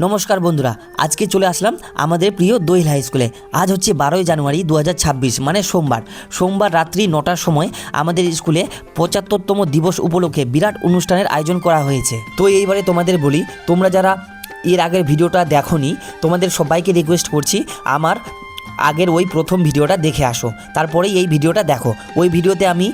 নমস্কার বন্ধুরা, আজকে চলে আসলাম আমাদের প্রিয় দোহিল হাই স্কুলে। আজ হচ্ছে 12ই জানুয়ারি 2026, মানে সোমবার রাত্রি 9টার সময় আমাদের স্কুলে 75তম দিবস উপলক্ষে বিরাট অনুষ্ঠানের আয়োজন করা হয়েছে। তো এইবারে তোমাদের বলি, তোমরা যারা এর আগের ভিডিওটা দেখোনি, তোমাদের সবাইকে রিকোয়েস্ট করছি আমার আগের ওই প্রথম ভিডিওটা দেখে আসো, তারপরেই এই ভিডিওটা দেখো। ওই ভিডিওতে আমি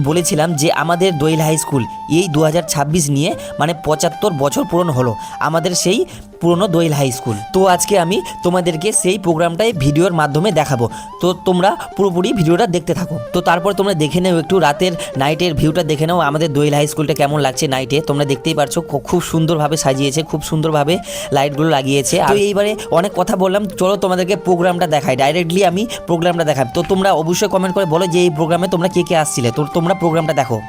বলেছিলাম যে আমাদের দোহিল হাই স্কুল এই 2026 নিয়ে মানে 75 বছর পূরণ হলো আমাদের সেই পুরনো দোহিল হাই স্কুল। তো আজকে আমি তোমাদেরকে সেই প্রোগ্রামটাই ভিডিওর মাধ্যমে দেখাবো, তো তোমরা পুরোপুরি ভিডিওটা দেখতে থাকো। তো তারপর তোমরা দেখে নাও একটু রাতের নাইটের ভিউটা দেখে নাও, আমাদের দোহিল হাই স্কুলটা কেমন লাগছে নাইটে। তোমরা দেখতেই পারছো খুব সুন্দরভাবে সাজিয়েছে, খুব সুন্দরভাবে লাইটগুলো লাগিয়েছে। আর এইবারে অনেক কথা বললাম, চলো তোমাদেরকে প্রোগ্রামটা দেখাই, ডাইরেক্টলি আমি প্রোগ্রামটা দেখাই। তো তোমরা অবশ্যই কমেন্ট করে বলো যে এই প্রোগ্রামে তোমরা কে কে আসছিলে। তো তোমরা প্রোগ্রামটা দেখো।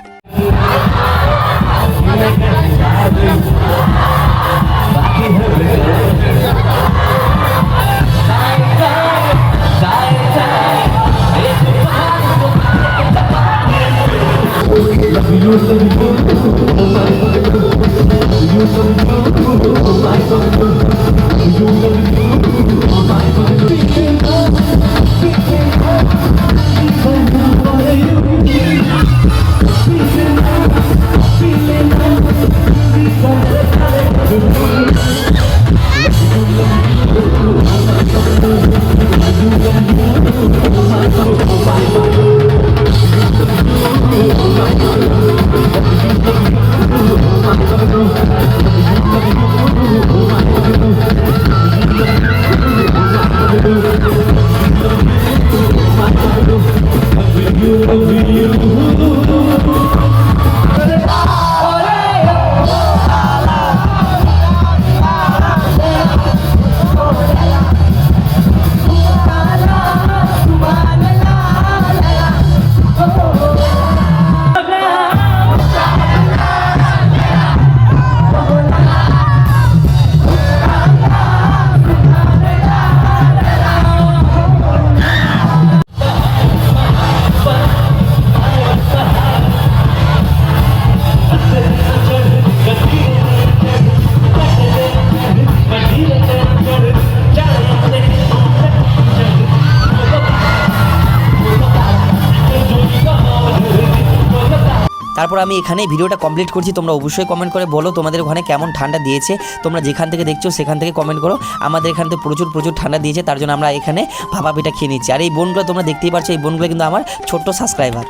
তারপর আমি এখানে ভিডিওটা কমপ্লিট করছি। তোমরা অবশ্যই কমেন্ট করে বলো তোমাদের ওখানে কেমন ঠান্ডা দিয়েছে। তোমরা যেখান থেকে দেখছো সেখান থেকে কমেন্ট করো। আমাদের এখানে তো প্রচুর ঠান্ডা দিয়েছে, তার জন্য আমরা এখানে ভাপা পিঠা খেয়ে নিচ্ছি। আর এই বোনগুলো তোমরা দেখতেই পাচ্ছ, এই বোনগুলো কিন্তু আমার ছোট্ট সাবস্ক্রাইবার।